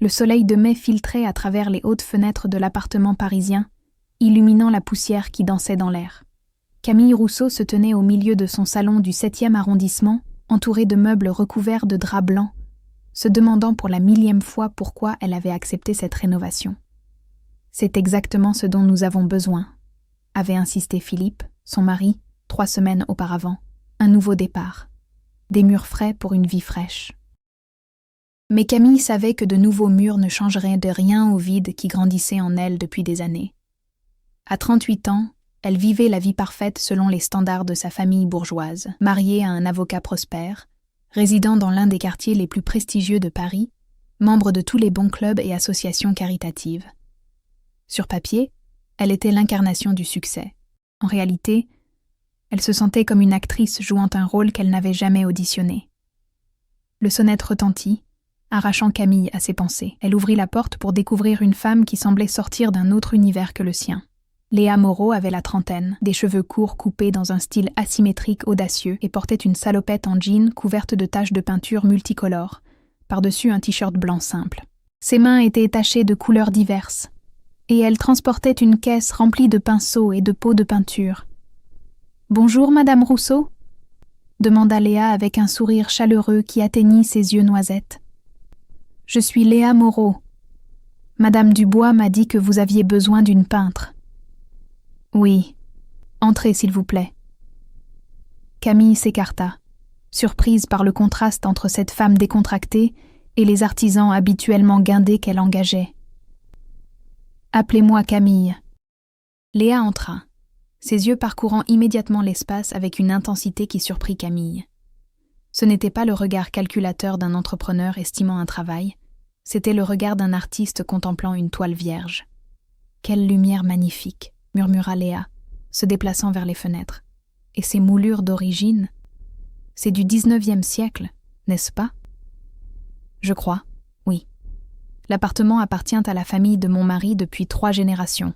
Le soleil de mai filtrait à travers les hautes fenêtres de l'appartement parisien, illuminant la poussière qui dansait dans l'air. Camille Rousseau se tenait au milieu de son salon du 7e arrondissement, entourée de meubles recouverts de draps blancs, se demandant pour la 1000e fois pourquoi elle avait accepté cette rénovation. « C'est exactement ce dont nous avons besoin », avait insisté Philippe, son mari, 3 semaines auparavant. Un nouveau départ. Des murs frais pour une vie fraîche. Mais Camille savait que de nouveaux murs ne changeraient de rien au vide qui grandissait en elle depuis des années. À 38 ans, elle vivait la vie parfaite selon les standards de sa famille bourgeoise, mariée à un avocat prospère, résidant dans l'un des quartiers les plus prestigieux de Paris, membre de tous les bons clubs et associations caritatives. Sur papier, elle était l'incarnation du succès. En réalité, elle se sentait comme une actrice jouant un rôle qu'elle n'avait jamais auditionné. Le sonnette retentit, arrachant Camille à ses pensées. Elle ouvrit la porte pour découvrir une femme qui semblait sortir d'un autre univers que le sien. Léa Moreau avait la trentaine, des cheveux courts coupés dans un style asymétrique audacieux et portait une salopette en jean couverte de taches de peinture multicolores, par-dessus un t-shirt blanc simple. Ses mains étaient tachées de couleurs diverses, et elle transportait une caisse remplie de pinceaux et de pots de peinture. « Bonjour, Madame Rousseau ?» demanda Léa avec un sourire chaleureux qui atteignit ses yeux noisettes. « Je suis Léa Moreau. Madame Dubois m'a dit que vous aviez besoin d'une peintre. »« Oui. Entrez, s'il vous plaît. » Camille s'écarta, surprise par le contraste entre cette femme décontractée et les artisans habituellement guindés qu'elle engageait. « Appelez-moi Camille. » Léa entra, ses yeux parcourant immédiatement l'espace avec une intensité qui surprit Camille. Ce n'était pas le regard calculateur d'un entrepreneur estimant un travail, c'était le regard d'un artiste contemplant une toile vierge. « Quelle lumière magnifique !» murmura Léa, se déplaçant vers les fenêtres. « Et ces moulures d'origine, c'est du 19e siècle, n'est-ce pas ?»« Je crois, oui. L'appartement appartient à la famille de mon mari depuis 3 générations. »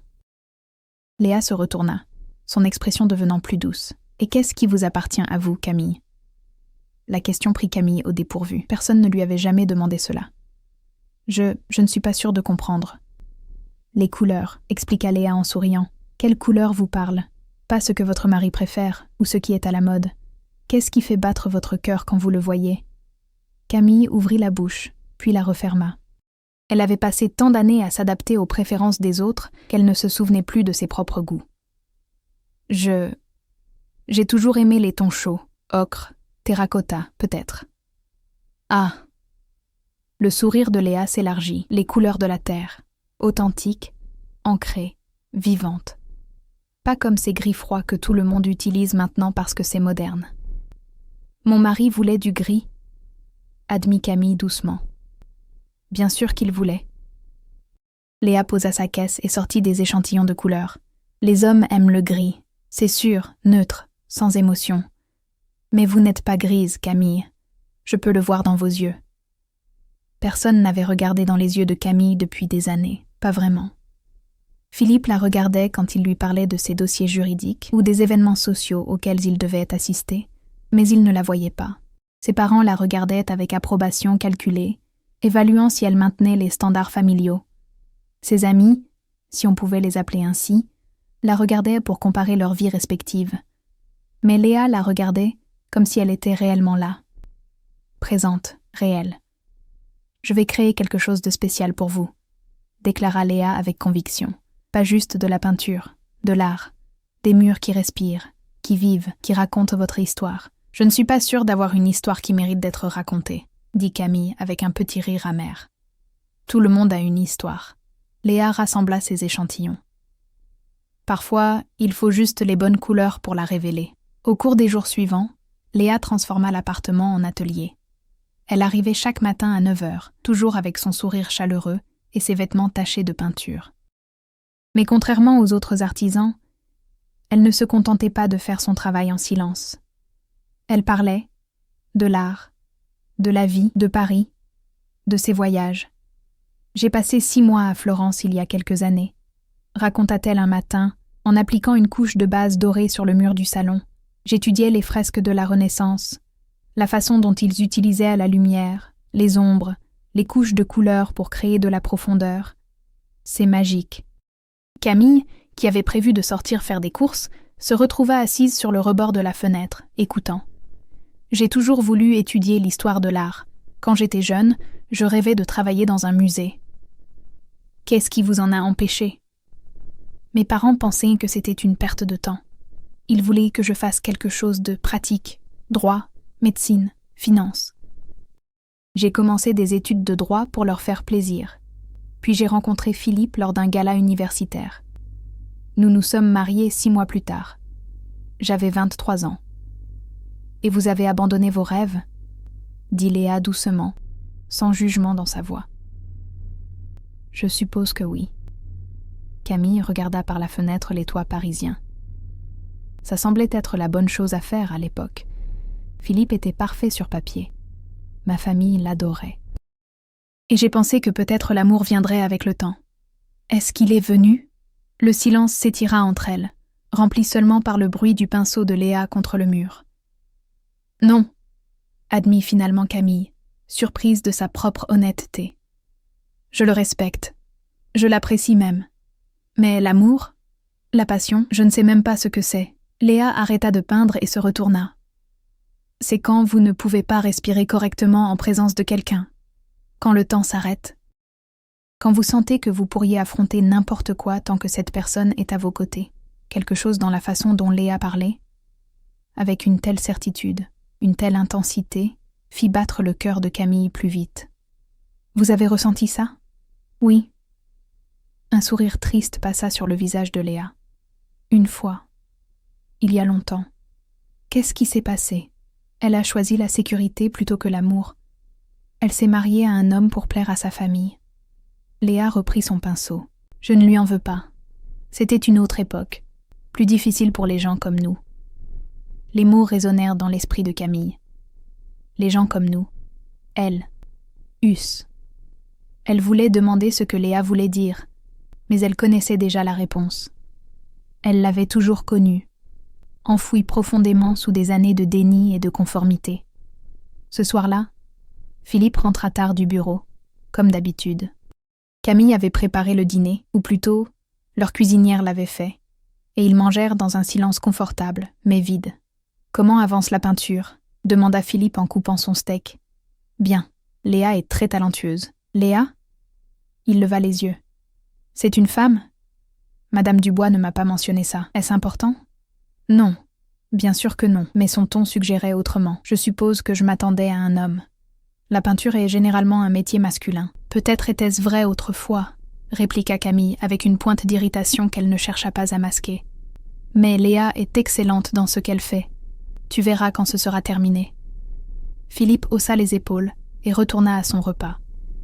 Léa se retourna, son expression devenant plus douce. « Et qu'est-ce qui vous appartient à vous, Camille ?» La question prit Camille au dépourvu. Personne ne lui avait jamais demandé cela. « Je ne suis pas sûre de comprendre. »« Les couleurs, » expliqua Léa en souriant. « Quelle couleur vous parle ? Pas ce que votre mari préfère, ou ce qui est à la mode. Qu'est-ce qui fait battre votre cœur quand vous le voyez ?» Camille ouvrit la bouche, puis la referma. Elle avait passé tant d'années à s'adapter aux préférences des autres qu'elle ne se souvenait plus de ses propres goûts. « J'ai toujours aimé les tons chauds, ocre, terracotta, peut-être. »« Ah !» Le sourire de Léa s'élargit, les couleurs de la terre, authentiques, ancrées, vivantes. Pas comme ces gris froids que tout le monde utilise maintenant parce que c'est moderne. « Mon mari voulait du gris, » admit Camille doucement. « Bien sûr qu'il voulait. » Léa posa sa caisse et sortit des échantillons de couleurs. « Les hommes aiment le gris, c'est sûr, neutre, sans émotion. Mais vous n'êtes pas grise, Camille. Je peux le voir dans vos yeux. » Personne n'avait regardé dans les yeux de Camille depuis des années, pas vraiment. Philippe la regardait quand il lui parlait de ses dossiers juridiques ou des événements sociaux auxquels il devait assister, mais il ne la voyait pas. Ses parents la regardaient avec approbation calculée, évaluant si elle maintenait les standards familiaux. Ses amis, si on pouvait les appeler ainsi, la regardaient pour comparer leurs vies respectives. Mais Léa la regardait comme si elle était réellement là. Présente, réelle. « Je vais créer quelque chose de spécial pour vous », déclara Léa avec conviction. Pas juste de la peinture, de l'art, des murs qui respirent, qui vivent, qui racontent votre histoire. Je ne suis pas sûre d'avoir une histoire qui mérite d'être racontée, dit Camille avec un petit rire amer. Tout le monde a une histoire. Léa rassembla ses échantillons. Parfois, il faut juste les bonnes couleurs pour la révéler. Au cours des jours suivants, Léa transforma l'appartement en atelier. Elle arrivait chaque matin à 9h, toujours avec son sourire chaleureux et ses vêtements tachés de peinture. Mais contrairement aux autres artisans, elle ne se contentait pas de faire son travail en silence. Elle parlait de l'art, de la vie, de Paris, de ses voyages. « J'ai passé 6 mois à Florence il y a quelques années », raconta-t-elle un matin, en appliquant une couche de base dorée sur le mur du salon. « J'étudiais les fresques de la Renaissance, la façon dont ils utilisaient la lumière, les ombres, les couches de couleurs pour créer de la profondeur. C'est magique. Camille, qui avait prévu de sortir faire des courses, se retrouva assise sur le rebord de la fenêtre, écoutant. J'ai toujours voulu étudier l'histoire de l'art. Quand j'étais jeune, je rêvais de travailler dans un musée. Qu'est-ce qui vous en a empêché? Mes parents pensaient que c'était une perte de temps. Ils voulaient que je fasse quelque chose de pratique, droit, médecine, finance. J'ai commencé des études de droit pour leur faire plaisir. Puis j'ai rencontré Philippe lors d'un gala universitaire. Nous nous sommes mariés 6 mois plus tard. J'avais 23 ans. Et vous avez abandonné vos rêves? Dit Léa doucement, sans jugement dans sa voix. Je suppose que oui. Camille regarda par la fenêtre les toits parisiens. Ça semblait être la bonne chose à faire à l'époque. Philippe était parfait sur papier. Ma famille l'adorait. Et j'ai pensé que peut-être l'amour viendrait avec le temps. Est-ce qu'il est venu? Le silence s'étira entre elles, rempli seulement par le bruit du pinceau de Léa contre le mur. Non, admit finalement Camille, surprise de sa propre honnêteté. Je le respecte. Je l'apprécie même. Mais l'amour, la passion, je ne sais même pas ce que c'est. Léa arrêta de peindre et se retourna. C'est quand vous ne pouvez pas respirer correctement en présence de quelqu'un. Quand le temps s'arrête. Quand vous sentez que vous pourriez affronter n'importe quoi tant que cette personne est à vos côtés. Quelque chose dans la façon dont Léa parlait, avec une telle certitude, une telle intensité, fit battre le cœur de Camille plus vite. Vous avez ressenti ça? Oui. Un sourire triste passa sur le visage de Léa. Une fois. Il y a longtemps. Qu'est-ce qui s'est passé? Elle a choisi la sécurité plutôt que l'amour. Elle s'est mariée à un homme pour plaire à sa famille. Léa reprit son pinceau. Je ne lui en veux pas. C'était une autre époque, plus difficile pour les gens comme nous. Les mots résonnèrent dans l'esprit de Camille. Les gens comme nous. Elle. Us. Elle voulait demander ce que Léa voulait dire, mais elle connaissait déjà la réponse. Elle l'avait toujours connue, enfouie profondément sous des années de déni et de conformité. Ce soir-là, Philippe rentra tard du bureau, comme d'habitude. Camille avait préparé le dîner, ou plutôt, leur cuisinière l'avait fait, et ils mangèrent dans un silence confortable, mais vide. « Comment avance la peinture ?» demanda Philippe en coupant son steak. « Bien, Léa est très talentueuse. »« Léa ?» Il leva les yeux. « C'est une femme ?» Madame Dubois ne m'a pas mentionné ça. Est-ce important ? Non. Bien sûr que non, mais son ton suggérait autrement. Je suppose que je m'attendais à un homme. La peinture est généralement un métier masculin. Peut-être était-ce vrai autrefois, répliqua Camille avec une pointe d'irritation qu'elle ne chercha pas à masquer. Mais Léa est excellente dans ce qu'elle fait. Tu verras quand ce sera terminé. Philippe haussa les épaules et retourna à son repas,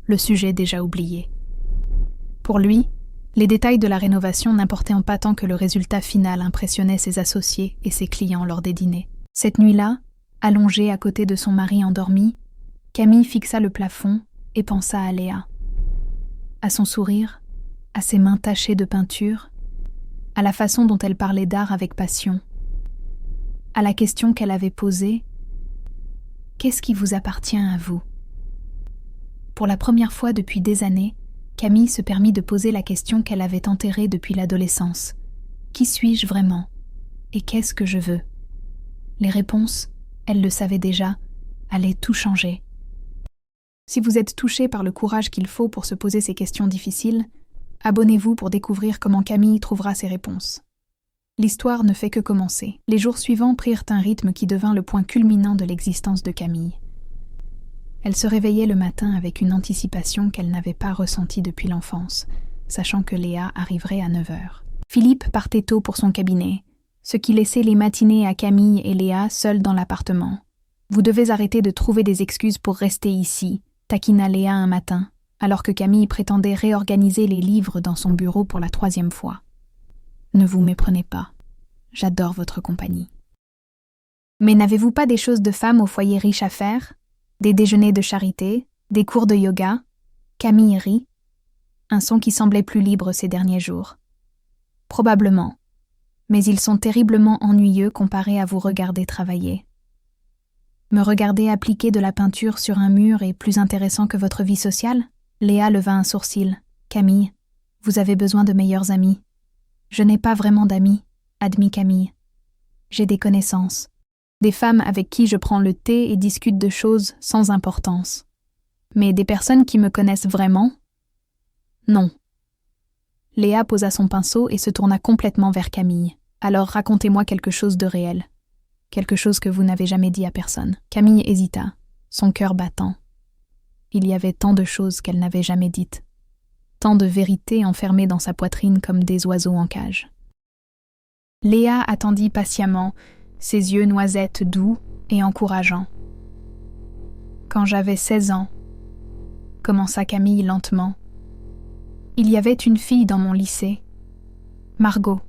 le sujet déjà oublié. Pour lui, les détails de la rénovation n'importaient pas tant que le résultat final impressionnait ses associés et ses clients lors des dîners. Cette nuit-là, allongée à côté de son mari endormi, Camille fixa le plafond et pensa à Léa. À son sourire, à ses mains tachées de peinture, à la façon dont elle parlait d'art avec passion, à la question qu'elle avait posée « Qu'est-ce qui vous appartient à vous ?» Pour la première fois depuis des années, Camille se permit de poser la question qu'elle avait enterrée depuis l'adolescence. Qui suis-je vraiment? Et qu'est-ce que je veux? Les réponses, elle le savait déjà, allaient tout changer. Si vous êtes touché par le courage qu'il faut pour se poser ces questions difficiles, abonnez-vous pour découvrir comment Camille trouvera ses réponses. L'histoire ne fait que commencer. Les jours suivants prirent un rythme qui devint le point culminant de l'existence de Camille. Elle se réveillait le matin avec une anticipation qu'elle n'avait pas ressentie depuis l'enfance, sachant que Léa arriverait à 9h. Philippe partait tôt pour son cabinet, ce qui laissait les matinées à Camille et Léa seules dans l'appartement. « Vous devez arrêter de trouver des excuses pour rester ici », taquina Léa un matin, alors que Camille prétendait réorganiser les livres dans son bureau pour la 3e fois. « Ne vous méprenez pas. J'adore votre compagnie. »« Mais n'avez-vous pas des choses de femme au foyer riche à faire ? Des déjeuners de charité, des cours de yoga ?» Camille rit, un son qui semblait plus libre ces derniers jours. « Probablement, mais ils sont terriblement ennuyeux comparés à vous regarder travailler. » Me regarder appliquer de la peinture sur un mur est plus intéressant que votre vie sociale? Léa leva un sourcil. Camille, vous avez besoin de meilleurs amis. Je n'ai pas vraiment d'amis, admit Camille. J'ai des connaissances. Des femmes avec qui je prends le thé et discute de choses sans importance. Mais des personnes qui me connaissent vraiment? Non. Léa posa son pinceau et se tourna complètement vers Camille. Alors racontez-moi quelque chose de réel. Quelque chose que vous n'avez jamais dit à personne. Camille hésita, son cœur battant. Il y avait tant de choses qu'elle n'avait jamais dites. Tant de vérités enfermées dans sa poitrine comme des oiseaux en cage. Léa attendit patiemment, ses yeux noisettes doux et encourageants. Quand j'avais 16 ans, commença Camille lentement, il y avait une fille dans mon lycée, Margot.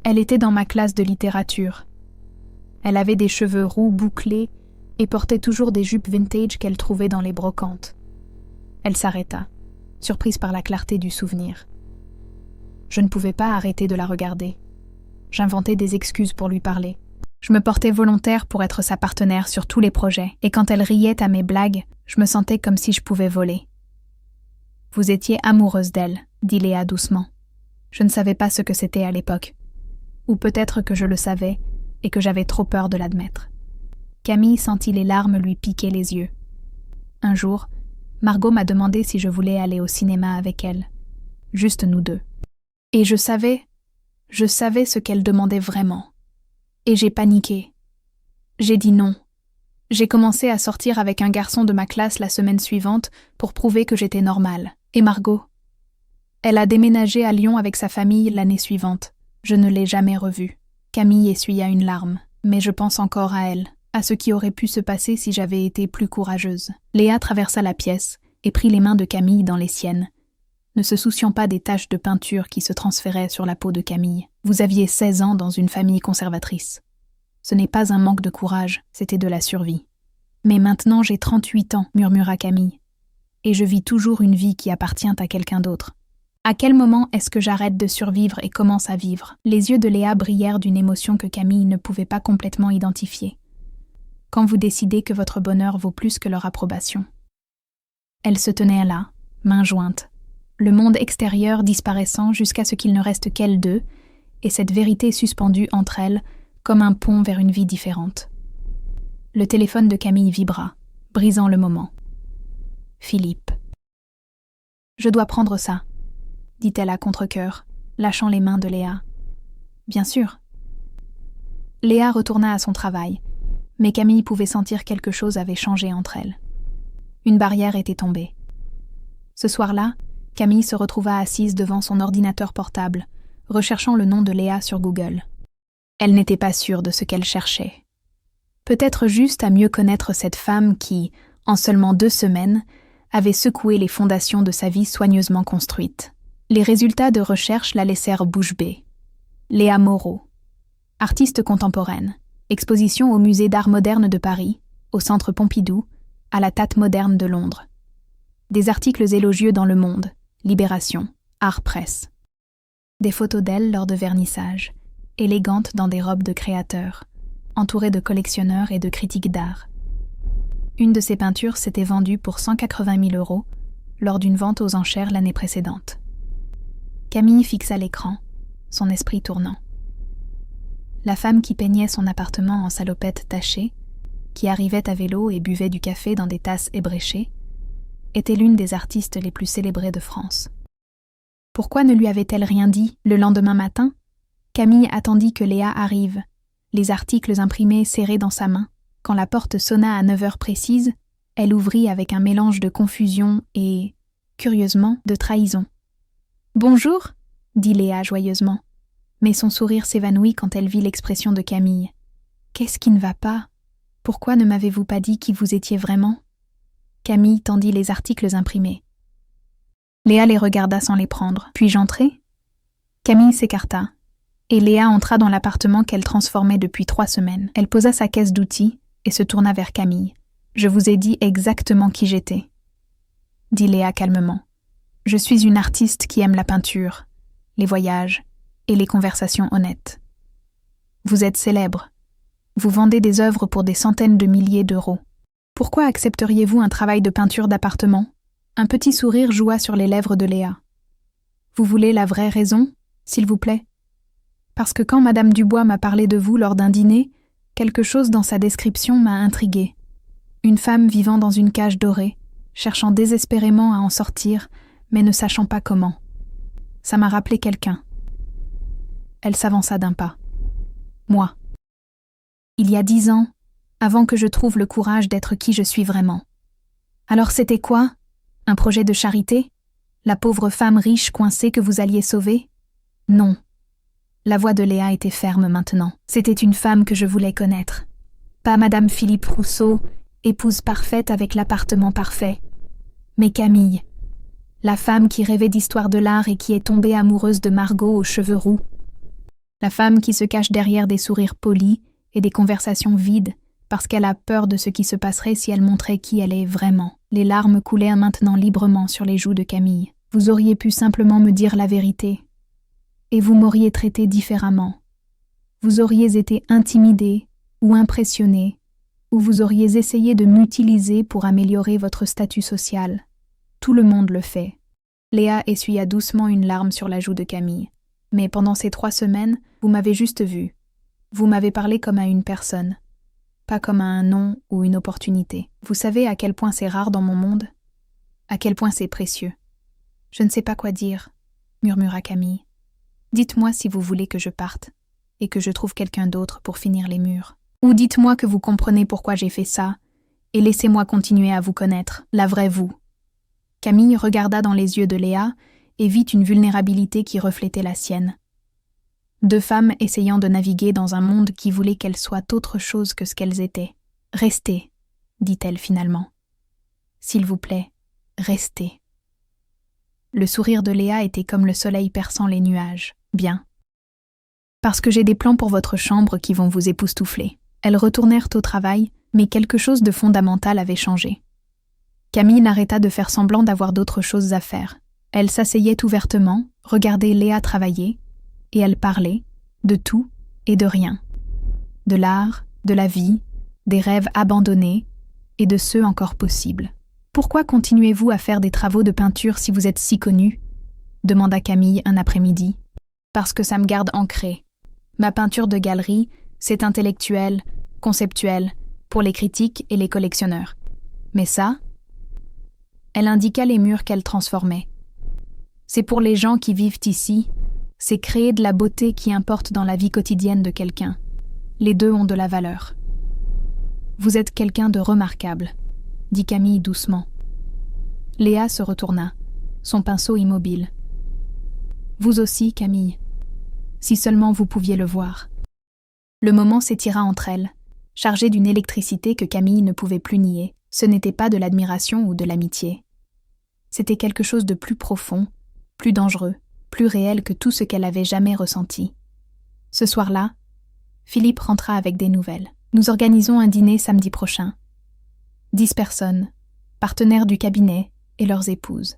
Elle était dans ma classe de littérature. Elle avait des cheveux roux bouclés et portait toujours des jupes vintage qu'elle trouvait dans les brocantes. Elle s'arrêta, surprise par la clarté du souvenir. Je ne pouvais pas arrêter de la regarder. J'inventais des excuses pour lui parler. Je me portais volontaire pour être sa partenaire sur tous les projets, et quand elle riait à mes blagues, je me sentais comme si je pouvais voler. « Vous étiez amoureuse d'elle », dit Léa doucement. Je ne savais pas ce que c'était à l'époque. Ou peut-être que je le savais, et que j'avais trop peur de l'admettre. Camille sentit les larmes lui piquer les yeux. Un jour, Margot m'a demandé si je voulais aller au cinéma avec elle. Juste nous deux. Et je savais ce qu'elle demandait vraiment. Et j'ai paniqué. J'ai dit non. J'ai commencé à sortir avec un garçon de ma classe la semaine suivante pour prouver que j'étais normale. Et Margot? Elle a déménagé à Lyon avec sa famille l'année suivante. Je ne l'ai jamais revue. Camille essuya une larme, mais je pense encore à elle, à ce qui aurait pu se passer si j'avais été plus courageuse. Léa traversa la pièce et prit les mains de Camille dans les siennes, ne se souciant pas des taches de peinture qui se transféraient sur la peau de Camille. Vous aviez 16 ans dans une famille conservatrice. Ce n'est pas un manque de courage, c'était de la survie. Mais maintenant j'ai 38 ans, murmura Camille. Et je vis toujours une vie qui appartient à quelqu'un d'autre. À quel moment est-ce que j'arrête de survivre et commence à vivre? Les yeux de Léa brillèrent d'une émotion que Camille ne pouvait pas complètement identifier. Quand vous décidez que votre bonheur vaut plus que leur approbation. Elle se tenait là, mains jointes, le monde extérieur disparaissant jusqu'à ce qu'il ne reste qu'elles deux, et cette vérité suspendue entre elles comme un pont vers une vie différente. Le téléphone de Camille vibra, brisant le moment. Philippe. « Je dois prendre ça », dit-elle à contre-cœur, lâchant les mains de Léa. « Bien sûr. » Léa retourna à son travail, mais Camille pouvait sentir quelque chose avait changé entre elles. Une barrière était tombée. Ce soir-là, Camille se retrouva assise devant son ordinateur portable, recherchant le nom de Léa sur Google. Elle n'était pas sûre de ce qu'elle cherchait. Peut-être juste à mieux connaître cette femme qui, en seulement 2 semaines, avait secoué les fondations de sa vie soigneusement construite. Les résultats de recherche la laissèrent bouche bée. Léa Moreau. Artiste contemporaine. Exposition au Musée d'Art moderne de Paris, au Centre Pompidou, à la Tate moderne de Londres. Des articles élogieux dans Le Monde, Libération, Art Presse. Des photos d'elle lors de vernissage, élégante dans des robes de créateurs, entourée de collectionneurs et de critiques d'art. Une de ses peintures s'était vendue pour 180 000 € lors d'une vente aux enchères l'année précédente. Camille fixa l'écran, son esprit tournant. La femme qui peignait son appartement en salopette tachée, qui arrivait à vélo et buvait du café dans des tasses ébréchées, était l'une des artistes les plus célébrées de France. Pourquoi ne lui avait-elle rien dit le lendemain matin? Camille attendit que Léa arrive, les articles imprimés serrés dans sa main. Quand la porte sonna à 9 heures précises, elle ouvrit avec un mélange de confusion et, curieusement, de trahison. « Bonjour » dit Léa joyeusement, mais son sourire s'évanouit quand elle vit l'expression de Camille. « Qu'est-ce qui ne va pas? Pourquoi ne m'avez-vous pas dit qui vous étiez vraiment ?» Camille tendit les articles imprimés. Léa les regarda sans les prendre. « Puis-je entrer ?» Camille s'écarta, et Léa entra dans l'appartement qu'elle transformait depuis 3 semaines. Elle posa sa caisse d'outils et se tourna vers Camille. « Je vous ai dit exactement qui j'étais, » dit Léa calmement. « Je suis une artiste qui aime la peinture, les voyages et les conversations honnêtes. Vous êtes célèbre, Vous vendez des œuvres pour des centaines de milliers d'euros. Pourquoi accepteriez-vous un travail de peinture d'appartement ? Un petit sourire joua sur les lèvres de Léa. Vous voulez la vraie raison, s'il vous plaît ? Parce que quand Madame Dubois m'a parlé de vous lors d'un dîner, quelque chose dans sa description m'a intriguée. Une femme vivant dans une cage dorée, cherchant désespérément à en sortir, mais ne sachant pas comment. Ça m'a rappelé quelqu'un. Elle s'avança d'un pas. Moi. Il y a 10 ans, avant que je trouve le courage d'être qui je suis vraiment. Alors c'était quoi ? Un projet de charité ? La pauvre femme riche coincée que vous alliez sauver ? Non. La voix de Léa était ferme maintenant. C'était une femme que je voulais connaître. Pas Madame Philippe Rousseau, épouse parfaite avec l'appartement parfait. Mais Camille. La femme qui rêvait d'histoire de l'art et qui est tombée amoureuse de Margot aux cheveux roux. La femme qui se cache derrière des sourires polis et des conversations vides parce qu'elle a peur de ce qui se passerait si elle montrait qui elle est vraiment. Les larmes coulaient maintenant librement sur les joues de Camille. Vous auriez pu simplement me dire la vérité. Et vous m'auriez traité différemment. Vous auriez été intimidé ou impressionné, ou vous auriez essayé de m'utiliser pour améliorer votre statut social. Tout le monde le fait. Léa essuya doucement une larme sur la joue de Camille. Mais pendant ces 3 semaines, vous m'avez juste vu. Vous m'avez parlé comme à une personne, pas comme à un nom ou une opportunité. Vous savez à quel point c'est rare dans mon monde ? À quel point c'est précieux. Je ne sais pas quoi dire, murmura Camille. Dites-moi si vous voulez que je parte et que je trouve quelqu'un d'autre pour finir les murs. Ou dites-moi que vous comprenez pourquoi j'ai fait ça et laissez-moi continuer à vous connaître, la vraie vous. Camille regarda dans les yeux de Léa et vit une vulnérabilité qui reflétait la sienne. 2 femmes essayant de naviguer dans un monde qui voulait qu'elles soient autre chose que ce qu'elles étaient. « Restez », dit-elle finalement. « S'il vous plaît, restez. » Le sourire de Léa était comme le soleil perçant les nuages. « Bien. Parce que j'ai des plans pour votre chambre qui vont vous époustoufler. » Elles retournèrent au travail, mais quelque chose de fondamental avait changé. Camille n'arrêta de faire semblant d'avoir d'autres choses à faire. Elle s'asseyait ouvertement, regardait Léa travailler, et elle parlait de tout et de rien. De l'art, de la vie, des rêves abandonnés et de ceux encore possibles. « Pourquoi continuez-vous à faire des travaux de peinture si vous êtes si connu ?» demanda Camille un après-midi. « Parce que ça me garde ancré. Ma peinture de galerie, c'est intellectuel, conceptuel, pour les critiques et les collectionneurs. Mais ça, elle indiqua les murs qu'elle transformait. C'est pour les gens qui vivent ici. C'est créer de la beauté qui importe dans la vie quotidienne de quelqu'un. Les deux ont de la valeur. Vous êtes quelqu'un de remarquable, dit Camille doucement. Léa se retourna, son pinceau immobile. Vous aussi, Camille. Si seulement vous pouviez le voir. Le moment s'étira entre elles, chargé d'une électricité que Camille ne pouvait plus nier. Ce n'était pas de l'admiration ou de l'amitié. C'était quelque chose de plus profond, plus dangereux, plus réel que tout ce qu'elle avait jamais ressenti. Ce soir-là, Philippe rentra avec des nouvelles. Nous organisons un dîner samedi prochain. 10 personnes, partenaires du cabinet et leurs épouses.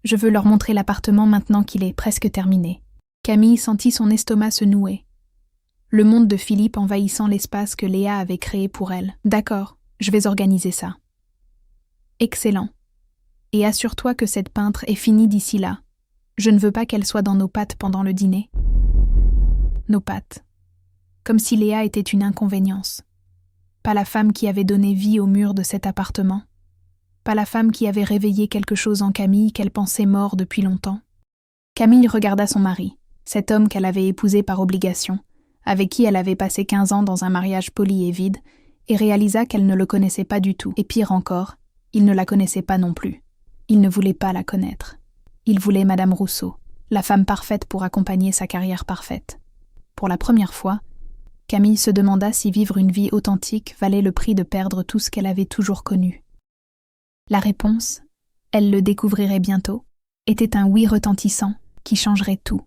Je veux leur montrer l'appartement maintenant qu'il est presque terminé. Camille sentit son estomac se nouer. Le monde de Philippe envahissant l'espace que Léa avait créé pour elle. D'accord, je vais organiser ça. Excellent. Et assure-toi que cette peintre est finie d'ici là. Je ne veux pas qu'elle soit dans nos pattes pendant le dîner. Nos pattes. Comme si Léa était une inconvénience. Pas la femme qui avait donné vie au mur de cet appartement. Pas la femme qui avait réveillé quelque chose en Camille qu'elle pensait mort depuis longtemps. Camille regarda son mari, cet homme qu'elle avait épousé par obligation, avec qui elle avait passé 15 ans dans un mariage poli et vide, et réalisa qu'elle ne le connaissait pas du tout. Et pire encore, il ne la connaissait pas non plus. Il ne voulait pas la connaître. Il voulait Madame Rousseau, la femme parfaite pour accompagner sa carrière parfaite. Pour la première fois, Camille se demanda si vivre une vie authentique valait le prix de perdre tout ce qu'elle avait toujours connu. La réponse, elle le découvrirait bientôt, était un oui retentissant qui changerait tout.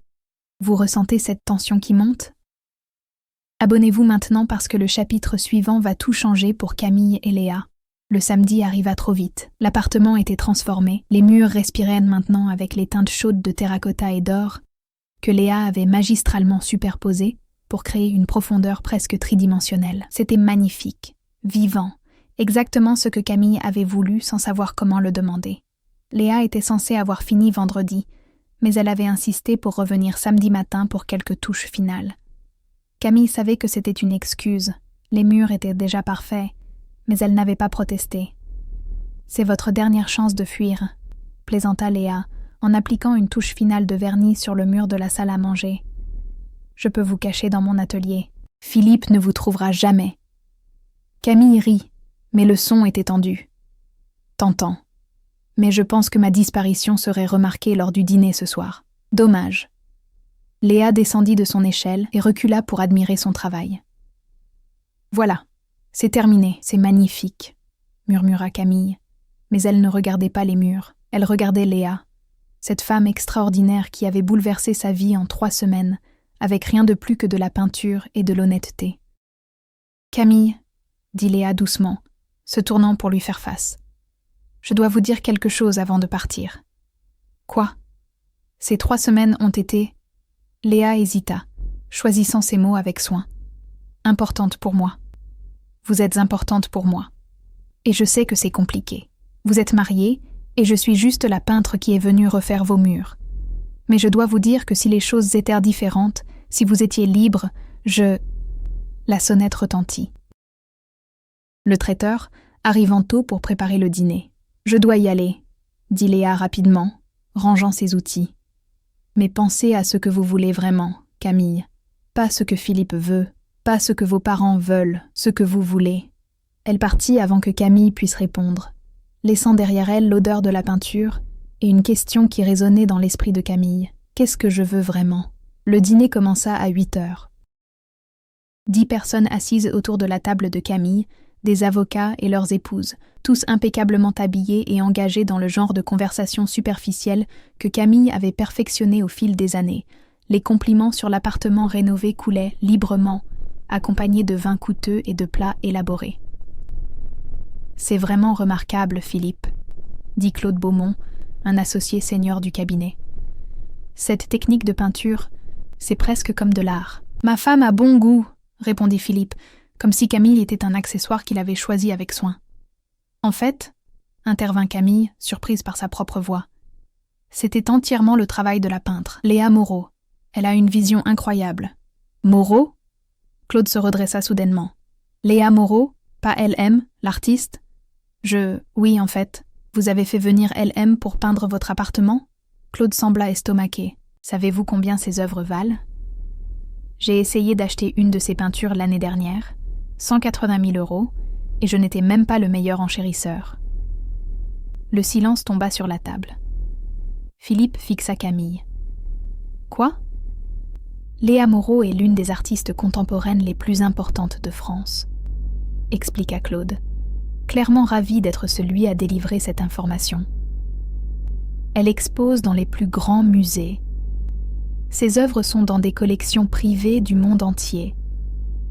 Vous ressentez cette tension qui monte ? Abonnez-vous maintenant parce que le chapitre suivant va tout changer pour Camille et Léa. Le samedi arriva trop vite. L'appartement était transformé. Les murs respiraient maintenant avec les teintes chaudes de terracotta et d'or que Léa avait magistralement superposées pour créer une profondeur presque tridimensionnelle. C'était magnifique, vivant, exactement ce que Camille avait voulu sans savoir comment le demander. Léa était censée avoir fini vendredi, mais elle avait insisté pour revenir samedi matin pour quelques touches finales. Camille savait que c'était une excuse, les murs étaient déjà parfaits, mais elle n'avait pas protesté. « C'est votre dernière chance de fuir », plaisanta Léa, en appliquant une touche finale de vernis sur le mur de la salle à manger. « Je peux vous cacher dans mon atelier. Philippe ne vous trouvera jamais. » Camille rit, mais le son était tendu. « Tentant. Mais je pense que ma disparition serait remarquée lors du dîner ce soir. Dommage. » Léa descendit de son échelle et recula pour admirer son travail. « Voilà, c'est terminé, c'est magnifique, » murmura Camille. Mais elle ne regardait pas les murs, elle regardait Léa, cette femme extraordinaire qui avait bouleversé sa vie en 3 semaines, avec rien de plus que de la peinture et de l'honnêteté. « Camille, » dit Léa doucement, se tournant pour lui faire face. « Je dois vous dire quelque chose avant de partir. »« Quoi ? » Ces 3 semaines ont été... Léa hésita, choisissant ses mots avec soin. « Importante pour moi. Vous êtes importante pour moi. Et je sais que c'est compliqué. Vous êtes mariée, et je suis juste la peintre qui est venue refaire vos murs. Mais je dois vous dire que si les choses étaient différentes, si vous étiez libre, je... » La sonnette retentit. Le traiteur, arrivant tôt pour préparer le dîner. « Je dois y aller, » dit Léa rapidement, rangeant ses outils. « Mais pensez à ce que vous voulez vraiment, Camille. Pas ce que Philippe veut, pas ce que vos parents veulent, ce que vous voulez. » Elle partit avant que Camille puisse répondre, laissant derrière elle l'odeur de la peinture et une question qui résonnait dans l'esprit de Camille. Qu'est-ce que je veux vraiment ? Le dîner commença à 8h. 10 personnes assises autour de la table de Camille, des avocats et leurs épouses, tous impeccablement habillés et engagés dans le genre de conversation superficielle que Camille avait perfectionné au fil des années. Les compliments sur l'appartement rénové coulaient librement, accompagnés de vins coûteux et de plats élaborés. « C'est vraiment remarquable, Philippe, » dit Claude Beaumont, un associé senior du cabinet. « Cette technique de peinture, c'est presque comme de l'art. »« Ma femme a bon goût, » répondit Philippe, comme si Camille était un accessoire qu'il avait choisi avec soin. « En fait, » intervint Camille, surprise par sa propre voix, « c'était entièrement le travail de la peintre, Léa Moreau. Elle a une vision incroyable. »« Moreau ?» Claude se redressa soudainement. « Léa Moreau, pas LM, l'artiste ? » Oui, en fait. Vous avez fait venir LM pour peindre votre appartement ? Claude sembla estomaqué. Savez-vous combien ces œuvres valent ? J'ai essayé d'acheter une de ces peintures l'année dernière, 180 000 €, et je n'étais même pas le meilleur enchérisseur. Le silence tomba sur la table. Philippe fixa Camille. Quoi ? Léa Moreau est l'une des artistes contemporaines les plus importantes de France, expliqua Claude, clairement ravi d'être celui à délivrer cette information. Elle expose dans les plus grands musées. Ses œuvres sont dans des collections privées du monde entier.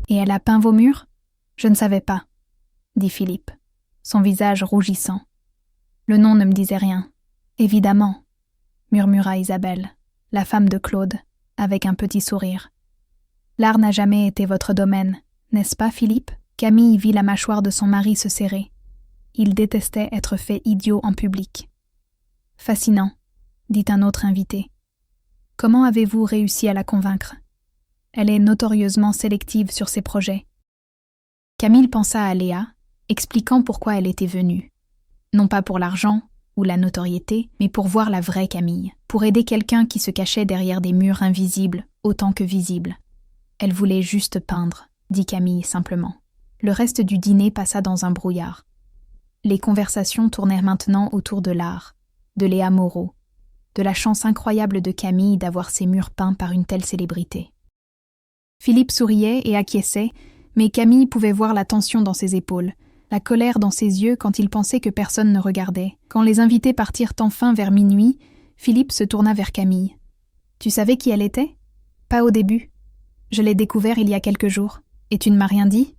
Et elle a peint vos murs ? Je ne savais pas, dit Philippe, son visage rougissant. Le nom ne me disait rien. Évidemment, murmura Isabelle, la femme de Claude, avec un petit sourire. L'art n'a jamais été votre domaine, n'est-ce pas, Philippe ? Camille vit la mâchoire de son mari se serrer. Il détestait être fait idiot en public. Fascinant, dit un autre invité. Comment avez-vous réussi à la convaincre ? Elle est notorieusement sélective sur ses projets. Camille pensa à Léa, expliquant pourquoi elle était venue. Non pas pour l'argent ou la notoriété, mais pour voir la vraie Camille, pour aider quelqu'un qui se cachait derrière des murs invisibles autant que visibles. Elle voulait juste peindre, dit Camille simplement. Le reste du dîner passa dans un brouillard. Les conversations tournèrent maintenant autour de l'art, de Léa Moreau, de la chance incroyable de Camille d'avoir ses murs peints par une telle célébrité. Philippe souriait et acquiesçait, mais Camille pouvait voir la tension dans ses épaules, la colère dans ses yeux quand il pensait que personne ne regardait. Quand les invités partirent enfin vers minuit, Philippe se tourna vers Camille. « Tu savais qui elle était ? » ?»« Pas au début. Je l'ai découvert il y a quelques jours. Et tu ne m'as rien dit ?»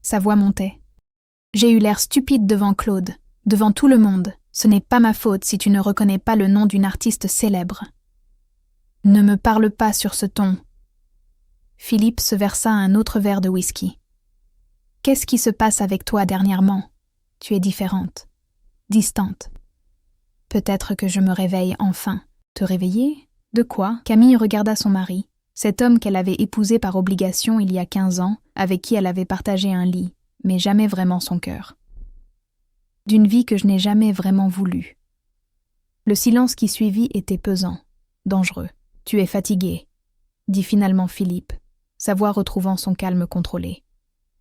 Sa voix montait. « J'ai eu l'air stupide devant Claude, devant tout le monde. Ce n'est pas ma faute si tu ne reconnais pas le nom d'une artiste célèbre. »« Ne me parle pas sur ce ton. » Philippe se versa un autre verre de whisky. « Qu'est-ce qui se passe avec toi dernièrement? Tu es différente, distante. Peut-être que je me réveille enfin. Te réveiller? De quoi ?» Camille regarda son mari, cet homme qu'elle avait épousé par obligation il y a 15 ans, avec qui elle avait partagé un lit, mais jamais vraiment son cœur. D'une vie que je n'ai jamais vraiment voulu. Le silence qui suivit était pesant, dangereux. « Tu es fatigué », dit finalement Philippe, sa voix retrouvant son calme contrôlé.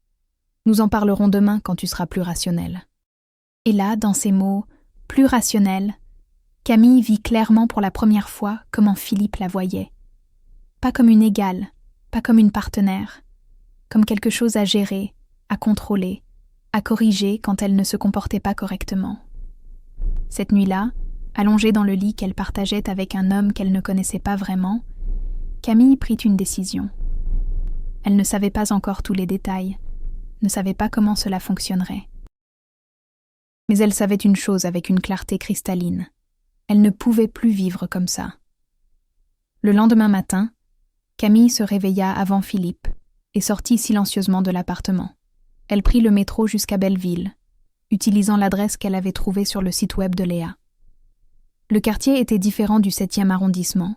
« Nous en parlerons demain quand tu seras plus rationnel. » Et là, dans ces mots, plus rationnels, Camille vit clairement pour la première fois comment Philippe la voyait. Pas comme une égale, pas comme une partenaire, comme quelque chose à gérer, à contrôler, à corriger quand elle ne se comportait pas correctement. Cette nuit-là, allongée dans le lit qu'elle partageait avec un homme qu'elle ne connaissait pas vraiment, Camille prit une décision. Elle ne savait pas encore tous les détails, ne savait pas comment cela fonctionnerait. Mais elle savait une chose avec une clarté cristalline. Elle ne pouvait plus vivre comme ça. Le lendemain matin, Camille se réveilla avant Philippe et sortit silencieusement de l'appartement. Elle prit le métro jusqu'à Belleville, utilisant l'adresse qu'elle avait trouvée sur le site web de Léa. Le quartier était différent du 7e arrondissement.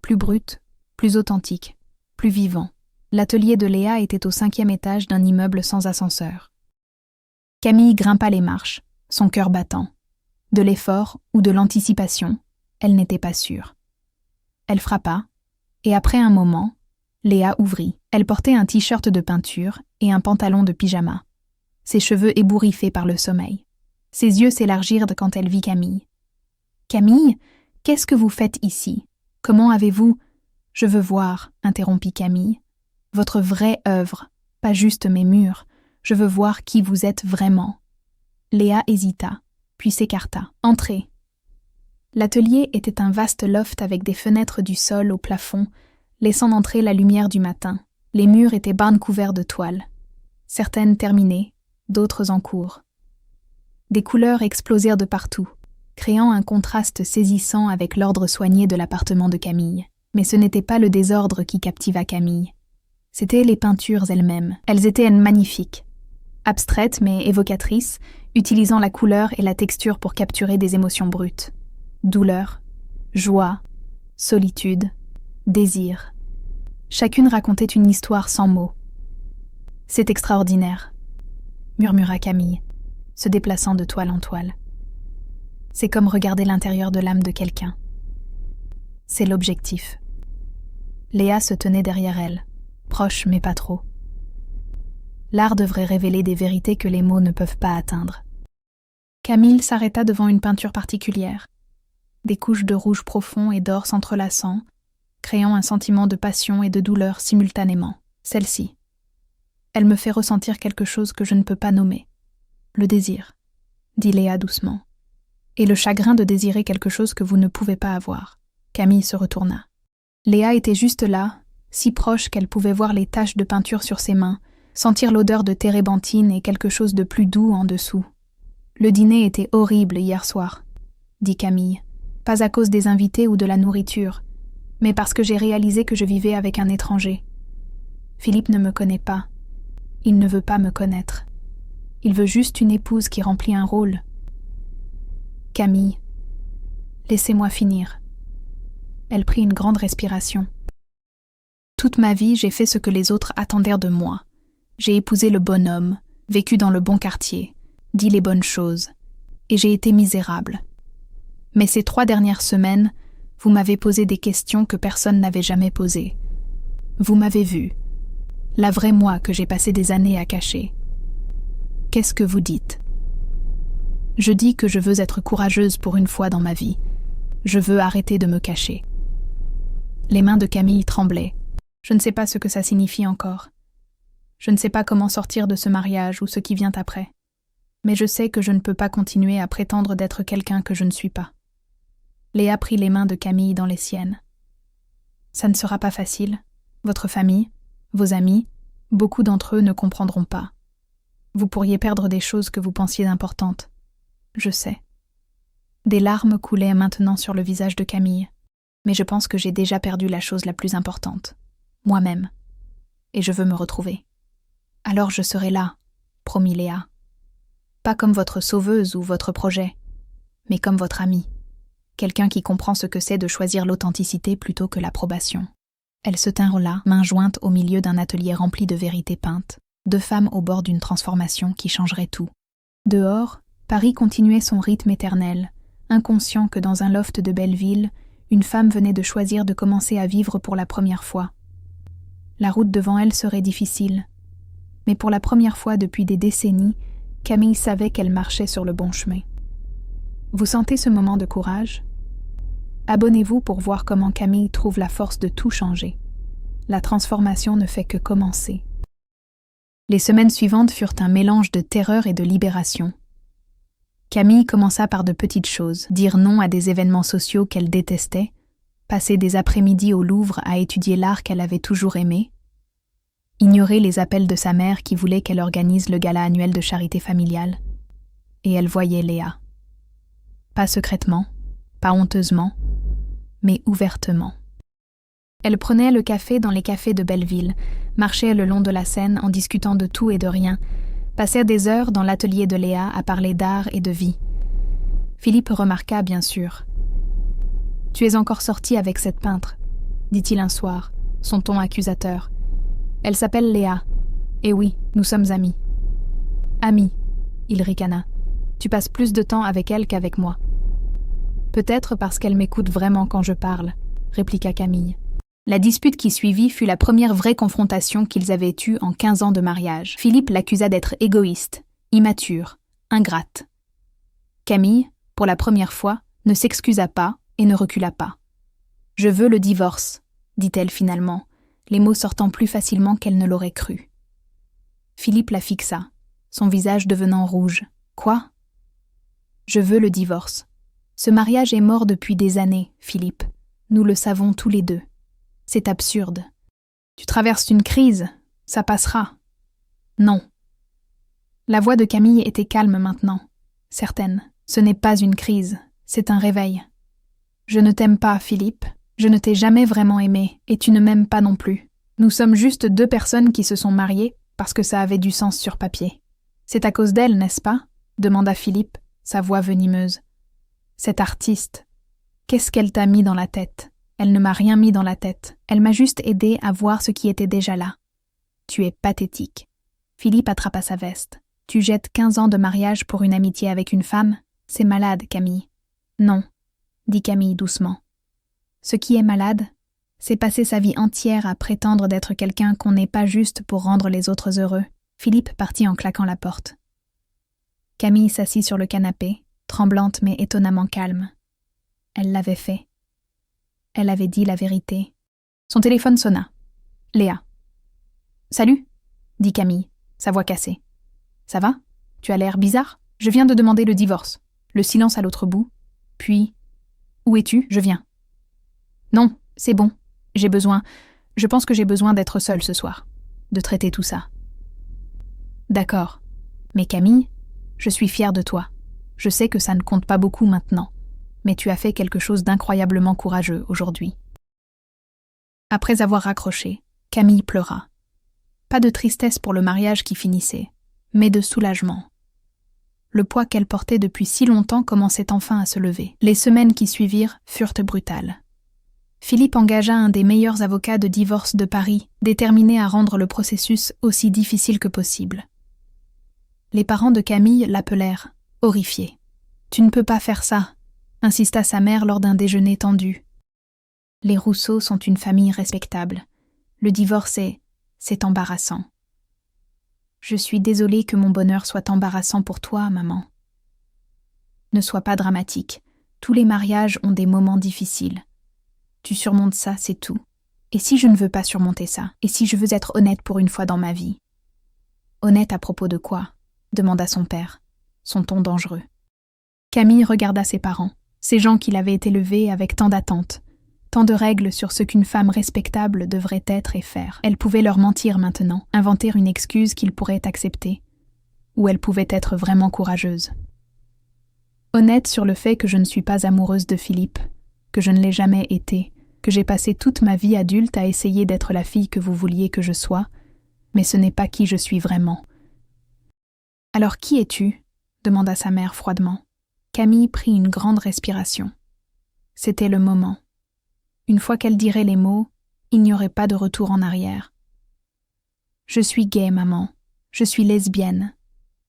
Plus brut, plus authentique, plus vivant. L'atelier de Léa était au 5e étage d'un immeuble sans ascenseur. Camille grimpa les marches, son cœur battant. De l'effort ou de l'anticipation, elle n'était pas sûre. Elle frappa, et après un moment, Léa ouvrit. Elle portait un t-shirt de peinture et un pantalon de pyjama, ses cheveux ébouriffés par le sommeil. Ses yeux s'élargirent quand elle vit Camille. « Camille, qu'est-ce que vous faites ici? Comment avez-vous… » « Je veux voir, » interrompit Camille. « Votre vraie œuvre, pas juste mes murs. Je veux voir qui vous êtes vraiment. » Léa hésita, puis s'écarta. « Entrez. » L'atelier était un vaste loft avec des fenêtres du sol au plafond, laissant entrer la lumière du matin. Les murs étaient ban couverts de toiles. Certaines terminées, d'autres en cours. Des couleurs explosèrent de partout, créant un contraste saisissant avec l'ordre soigné de l'appartement de Camille. Mais ce n'était pas le désordre qui captiva Camille. C'étaient les peintures elles-mêmes. Elles étaient magnifiques. Abstraites mais évocatrices, utilisant la couleur et la texture pour capturer des émotions brutes. Douleur, joie, solitude, désir. Chacune racontait une histoire sans mots. « C'est extraordinaire », murmura Camille, se déplaçant de toile en toile. « C'est comme regarder l'intérieur de l'âme de quelqu'un. C'est l'objectif. » Léa se tenait derrière elle, proche mais pas trop. L'art devrait révéler des vérités que les mots ne peuvent pas atteindre. Camille s'arrêta devant une peinture particulière. Des couches de rouge profond et d'or s'entrelaçant, créant un sentiment de passion et de douleur simultanément. Celle-ci. Elle me fait ressentir quelque chose que je ne peux pas nommer. Le désir, dit Léa doucement. Et le chagrin de désirer quelque chose que vous ne pouvez pas avoir. Camille se retourna. Léa était juste là, si proche qu'elle pouvait voir les taches de peinture sur ses mains, sentir l'odeur de térébenthine et quelque chose de plus doux en dessous. « Le dîner était horrible hier soir », dit Camille. « Pas à cause des invités ou de la nourriture, mais parce que j'ai réalisé que je vivais avec un étranger. Philippe ne me connaît pas. Il ne veut pas me connaître. Il veut juste une épouse qui remplit un rôle. » « Camille, laissez-moi finir. » Elle prit une grande respiration. « Toute ma vie, j'ai fait ce que les autres attendaient de moi. J'ai épousé le bon homme, vécu dans le bon quartier, dit les bonnes choses, et j'ai été misérable. Mais ces 3 dernières semaines, vous m'avez posé des questions que personne n'avait jamais posées. Vous m'avez vue, la vraie moi que j'ai passé des années à cacher. Qu'est-ce que vous dites ? Je dis que je veux être courageuse pour une fois dans ma vie. Je veux arrêter de me cacher. » Les mains de Camille tremblaient. Je ne sais pas ce que ça signifie encore. Je ne sais pas comment sortir de ce mariage ou ce qui vient après. Mais je sais que je ne peux pas continuer à prétendre d'être quelqu'un que je ne suis pas. Léa prit les mains de Camille dans les siennes. « Ça ne sera pas facile. Votre famille, vos amis, beaucoup d'entre eux ne comprendront pas. Vous pourriez perdre des choses que vous pensiez importantes. Je sais. » Des larmes coulaient maintenant sur le visage de Camille. Mais je pense que j'ai déjà perdu la chose la plus importante. Moi-même. et je veux me retrouver. Alors je serai là, promit Léa. Pas comme votre sauveuse ou votre projet, mais comme votre amie. Quelqu'un qui comprend ce que c'est de choisir l'authenticité plutôt que l'approbation. Elles se tinrent là, mains jointes au milieu d'un atelier rempli de vérités peintes, deux femmes au bord d'une transformation qui changerait tout. Dehors, Paris continuait son rythme éternel, inconscient que dans un loft de Belleville, une femme venait de choisir de commencer à vivre pour la première fois. La route devant elle serait difficile, mais pour la première fois depuis des décennies, Camille savait qu'elle marchait sur le bon chemin. Vous sentez ce moment de courage ? Abonnez-vous pour voir comment Camille trouve la force de tout changer. La transformation ne fait que commencer. Les semaines suivantes furent un mélange de terreur et de libération. Camille commença par de petites choses, dire non à des événements sociaux qu'elle détestait, passer des après-midi au Louvre à étudier l'art qu'elle avait toujours aimé, ignorer les appels de sa mère qui voulait qu'elle organise le gala annuel de charité familiale. Et elle voyait Léa. Pas secrètement, pas honteusement, mais ouvertement. Elle prenait le café dans les cafés de Belleville, marchait le long de la Seine en discutant de tout et de rien, passait des heures dans l'atelier de Léa à parler d'art et de vie. Philippe remarqua, bien sûr. « Tu es encore sortie avec cette peintre », dit-il un soir, son ton accusateur. « Elle s'appelle Léa. Et oui, nous sommes amis. »« Amis », il ricana. « Tu passes plus de temps avec elle qu'avec moi. »« Peut-être parce qu'elle m'écoute vraiment quand je parle », répliqua Camille. La dispute qui suivit fut la première vraie confrontation qu'ils avaient eue en 15 ans de mariage. Philippe l'accusa d'être égoïste, immature, ingrate. Camille, pour la première fois, ne s'excusa pas et ne recula pas. « Je veux le divorce », dit-elle finalement, les mots sortant plus facilement qu'elle ne l'aurait cru. Philippe la fixa, son visage devenant rouge. « Quoi ? » ?»« Je veux le divorce. Ce mariage est mort depuis des années, Philippe. Nous le savons tous les deux. C'est absurde. Tu traverses une crise, ça passera. Non. » La voix de Camille était calme maintenant, certaine. Ce n'est pas une crise, c'est un réveil. Je ne t'aime pas, Philippe. Je ne t'ai jamais vraiment aimé, et tu ne m'aimes pas non plus. Nous sommes juste deux personnes qui se sont mariées parce que ça avait du sens sur papier. C'est à cause d'elle, n'est-ce pas ? Demanda Philippe, sa voix venimeuse. Cette artiste, qu'est-ce qu'elle t'a mis dans la tête ? Elle ne m'a rien mis dans la tête. Elle m'a juste aidé à voir ce qui était déjà là. Tu es pathétique. Philippe attrapa sa veste. Tu jettes 15 ans de mariage pour une amitié avec une femme ? C'est malade, Camille. Non, dit Camille doucement. Ce qui est malade, c'est passer sa vie entière à prétendre d'être quelqu'un qu'on n'est pas juste pour rendre les autres heureux. Philippe partit en claquant la porte. Camille s'assit sur le canapé, tremblante mais étonnamment calme. Elle l'avait fait. Elle avait dit la vérité. Son téléphone sonna. Léa. « Salut » dit Camille, sa voix cassée. « Ça va ? Tu as l'air bizarre ? Je viens de demander le divorce. » Le silence à l'autre bout. Puis « Où es-tu ? Je viens. »« Non, c'est bon. Je pense que j'ai besoin d'être seule ce soir. De traiter tout ça. » « D'accord. Mais Camille, je suis fière de toi. Je sais que ça ne compte pas beaucoup maintenant. Mais tu as fait quelque chose d'incroyablement courageux aujourd'hui. » Après avoir raccroché, Camille pleura. Pas de tristesse pour le mariage qui finissait, mais de soulagement. Le poids qu'elle portait depuis si longtemps commençait enfin à se lever. Les semaines qui suivirent furent brutales. Philippe engagea un des meilleurs avocats de divorce de Paris, déterminé à rendre le processus aussi difficile que possible. Les parents de Camille l'appelèrent, horrifiés. « Tu ne peux pas faire ça », insista sa mère lors d'un déjeuner tendu. Les Rousseau sont une famille respectable. Le divorce c'est embarrassant. Je suis désolée que mon bonheur soit embarrassant pour toi, maman. Ne sois pas dramatique. Tous les mariages ont des moments difficiles. Tu surmontes ça, c'est tout. Et si je ne veux pas surmonter ça ? Et si je veux être honnête pour une fois dans ma vie ? Honnête à propos de quoi ? Demanda son père, son ton dangereux. Camille regarda ses parents, ces gens qu'il avait élevés avec tant d'attentes, tant de règles sur ce qu'une femme respectable devrait être et faire. Elle pouvait leur mentir maintenant, inventer une excuse qu'ils pourraient accepter, ou elle pouvait être vraiment courageuse. Honnête sur le fait que je ne suis pas amoureuse de Philippe, que je ne l'ai jamais été, que j'ai passé toute ma vie adulte à essayer d'être la fille que vous vouliez que je sois, Mais ce n'est pas qui je suis vraiment. » « Alors qui es-tu » demanda sa mère froidement. Camille prit une grande respiration. C'était le moment. Une fois qu'elle dirait les mots, il n'y aurait pas de retour en arrière. « Je suis gay, maman. Je suis lesbienne.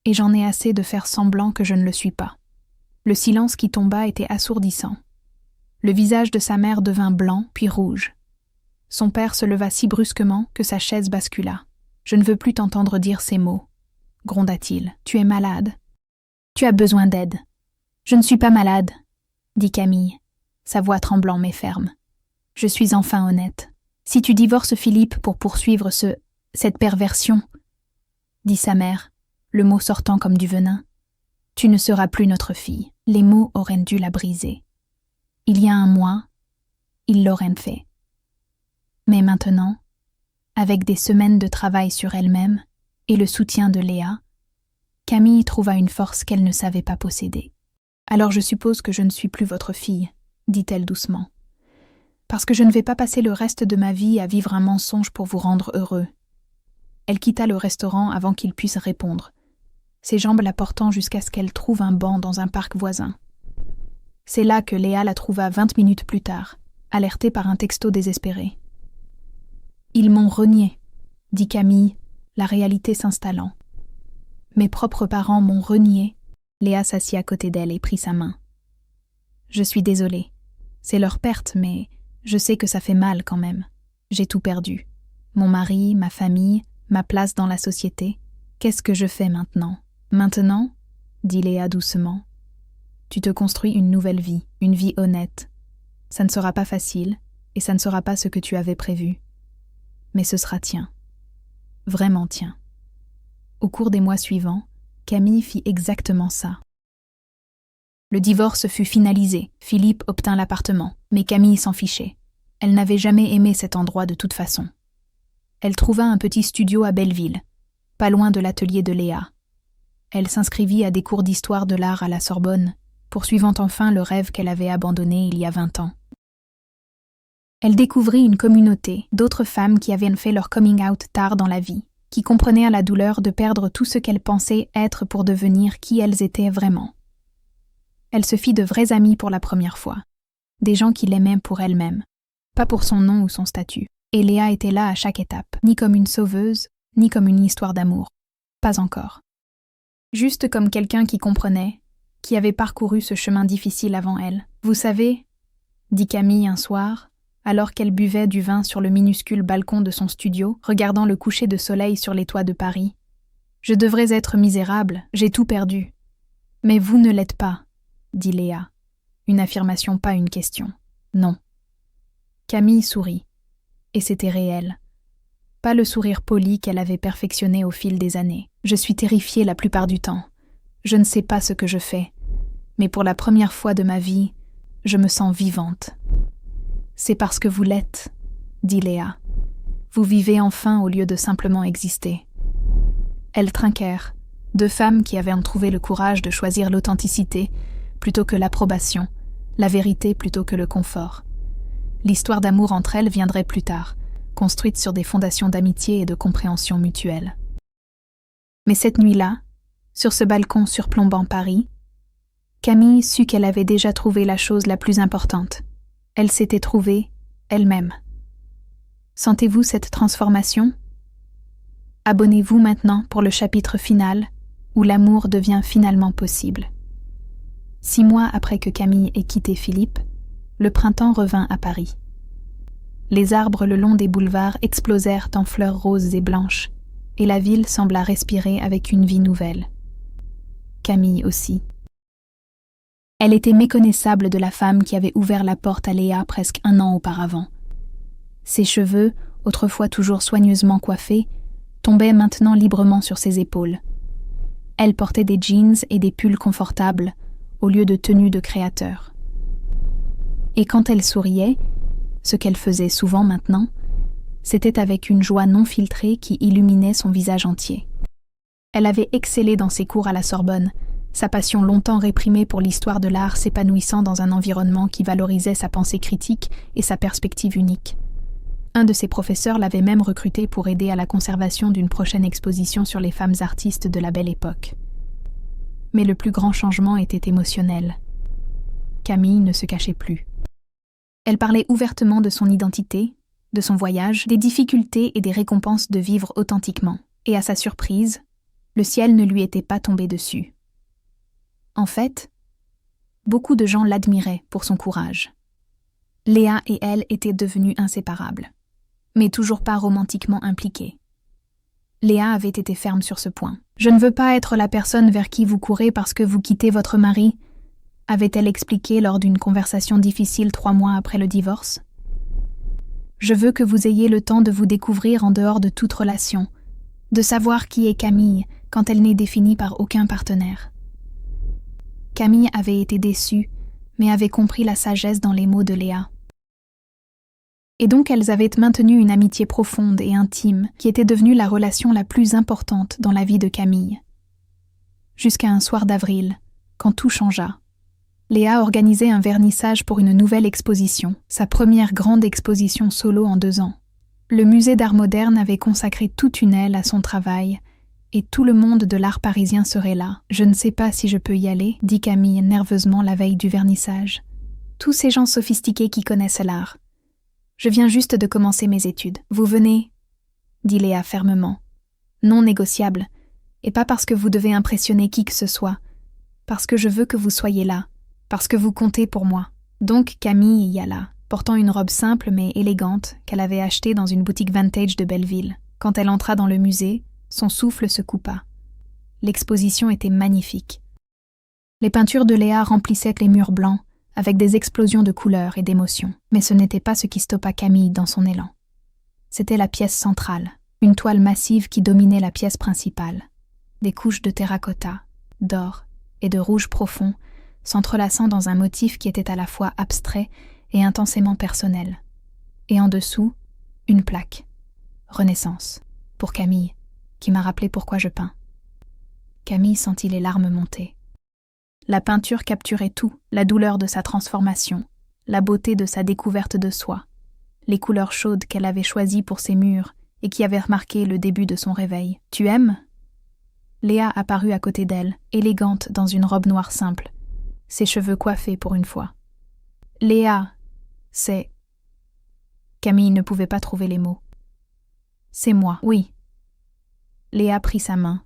Et j'en ai assez de faire semblant que je ne le suis pas. » Le silence qui tomba était assourdissant. Le visage de sa mère devint blanc, puis rouge. Son père se leva si brusquement que sa chaise bascula. « Je ne veux plus t'entendre dire ces mots. » gronda-t-il. « Tu es malade. Tu as besoin d'aide. »« Je ne suis pas malade, » dit Camille, sa voix tremblant mais ferme. « Je suis enfin honnête. Si tu divorces Philippe pour poursuivre cette perversion, » dit sa mère, le mot sortant comme du venin, « tu ne seras plus notre fille. » Les mots auraient dû la briser. Il y a un mois, ils l'auraient fait. Mais maintenant, avec des semaines de travail sur elle-même et le soutien de Léa, Camille trouva une force qu'elle ne savait pas posséder. « Alors je suppose que je ne suis plus votre fille, » dit-elle doucement. « Parce que je ne vais pas passer le reste de ma vie à vivre un mensonge pour vous rendre heureux. » Elle quitta le restaurant avant qu'il puisse répondre, ses jambes la portant jusqu'à ce qu'elle trouve un banc dans un parc voisin. C'est là que Léa la trouva 20 minutes plus tard, alertée par un texto désespéré. « Ils m'ont renié, » dit Camille, la réalité s'installant. « Mes propres parents m'ont renié. » Léa s'assit à côté d'elle et prit sa main. « Je suis désolée. C'est leur perte, mais je sais que ça fait mal quand même. J'ai tout perdu. Mon mari, ma famille, ma place dans la société. Qu'est-ce que je fais maintenant ? » « Maintenant, » dit Léa doucement, « tu te construis une nouvelle vie, une vie honnête. Ça ne sera pas facile, et ça ne sera pas ce que tu avais prévu. Mais ce sera tien. Vraiment tien. » Au cours des mois suivants, Camille fit exactement ça. Le divorce fut finalisé, Philippe obtint l'appartement, mais Camille s'en fichait. Elle n'avait jamais aimé cet endroit de toute façon. Elle trouva un petit studio à Belleville, pas loin de l'atelier de Léa. Elle s'inscrivit à des cours d'histoire de l'art à la Sorbonne, poursuivant enfin le rêve qu'elle avait abandonné il y a 20 ans. Elle découvrit une communauté d'autres femmes qui avaient fait leur coming out tard dans la vie, qui comprenaient la douleur de perdre tout ce qu'elles pensaient être pour devenir qui elles étaient vraiment. Elle se fit de vrais amis pour la première fois, des gens qui l'aimaient pour elle-même, pas pour son nom ou son statut. Et Léa était là à chaque étape, ni comme une sauveuse, ni comme une histoire d'amour. Pas encore. Juste comme quelqu'un qui comprenait, qui avait parcouru ce chemin difficile avant elle. « Vous savez, » dit Camille un soir, alors qu'elle buvait du vin sur le minuscule balcon de son studio, regardant le coucher de soleil sur les toits de Paris. « Je devrais être misérable, j'ai tout perdu. »« Mais vous ne l'êtes pas, » dit Léa. Une affirmation, pas une question. « Non. » Camille sourit. Et c'était réel. Pas le sourire poli qu'elle avait perfectionné au fil des années. « Je suis terrifiée la plupart du temps. Je ne sais pas ce que je fais. Mais pour la première fois de ma vie, je me sens vivante. »« C'est parce que vous l'êtes, » dit Léa. « Vous vivez enfin au lieu de simplement exister. » Elles trinquèrent, deux femmes qui avaient trouvé le courage de choisir l'authenticité plutôt que l'approbation, la vérité plutôt que le confort. L'histoire d'amour entre elles viendrait plus tard, construite sur des fondations d'amitié et de compréhension mutuelle. Mais cette nuit-là, sur ce balcon surplombant Paris, Camille sut qu'elle avait déjà trouvé la chose la plus importante. Elle s'était trouvée elle-même. Sentez-vous cette transformation ? Abonnez-vous maintenant pour le chapitre final où l'amour devient finalement possible. 6 mois après que Camille ait quitté Philippe, le printemps revint à Paris. Les arbres le long des boulevards explosèrent en fleurs roses et blanches, et la ville sembla respirer avec une vie nouvelle. Camille aussi. Elle était méconnaissable de la femme qui avait ouvert la porte à Léa presque 1 an auparavant. Ses cheveux, autrefois toujours soigneusement coiffés, tombaient maintenant librement sur ses épaules. Elle portait des jeans et des pulls confortables, au lieu de tenues de créateur. Et quand elle souriait, ce qu'elle faisait souvent maintenant, c'était avec une joie non filtrée qui illuminait son visage entier. Elle avait excellé dans ses cours à la Sorbonne, sa passion longtemps réprimée pour l'histoire de l'art s'épanouissant dans un environnement qui valorisait sa pensée critique et sa perspective unique. Un de ses professeurs l'avait même recruté pour aider à la conservation d'une prochaine exposition sur les femmes artistes de la Belle Époque. Mais le plus grand changement était émotionnel. Camille ne se cachait plus. Elle parlait ouvertement de son identité, de son voyage, des difficultés et des récompenses de vivre authentiquement. Et à sa surprise, le ciel ne lui était pas tombé dessus. En fait, beaucoup de gens l'admiraient pour son courage. Léa et elle étaient devenues inséparables, mais toujours pas romantiquement impliquées. Léa avait été ferme sur ce point. « Je ne veux pas être la personne vers qui vous courez parce que vous quittez votre mari », avait-elle expliqué lors d'une conversation difficile 3 mois après le divorce. « Je veux que vous ayez le temps de vous découvrir en dehors de toute relation, de savoir qui est Camille quand elle n'est définie par aucun partenaire. » Camille avait été déçue, mais avait compris la sagesse dans les mots de Léa. Et donc elles avaient maintenu une amitié profonde et intime qui était devenue la relation la plus importante dans la vie de Camille. Jusqu'à un soir d'avril, quand tout changea. Léa organisait un vernissage pour une nouvelle exposition, sa première grande exposition solo en 2 ans. Le musée d'art moderne avait consacré toute une aile à son travail, et tout le monde de l'art parisien serait là. « Je ne sais pas si je peux y aller », dit Camille nerveusement la veille du vernissage. « Tous ces gens sophistiqués qui connaissent l'art. Je viens juste de commencer mes études. Vous venez ?» dit Léa fermement. « Non négociable, et pas parce que vous devez impressionner qui que ce soit, parce que je veux que vous soyez là, parce que vous comptez pour moi. » Donc Camille y alla, portant une robe simple mais élégante qu'elle avait achetée dans une boutique vintage de Belleville. Quand elle entra dans le musée, son souffle se coupa. L'exposition était magnifique. Les peintures de Léa remplissaient les murs blancs, avec des explosions de couleurs et d'émotions. Mais ce n'était pas ce qui stoppa Camille dans son élan. C'était la pièce centrale, une toile massive qui dominait la pièce principale. Des couches de terracotta, d'or et de rouge profond, s'entrelaçant dans un motif qui était à la fois abstrait et intensément personnel. Et en dessous, une plaque. Renaissance, pour Camille, qui m'a rappelé pourquoi je peins. Camille sentit les larmes monter. La peinture capturait tout, la douleur de sa transformation, la beauté de sa découverte de soi, les couleurs chaudes qu'elle avait choisies pour ses murs et qui avaient marqué le début de son réveil. « Tu aimes ?» Léa apparut à côté d'elle, élégante dans une robe noire simple, ses cheveux coiffés pour une fois. « Léa, c'est... » Camille ne pouvait pas trouver les mots. « C'est moi, oui. » Léa prit sa main,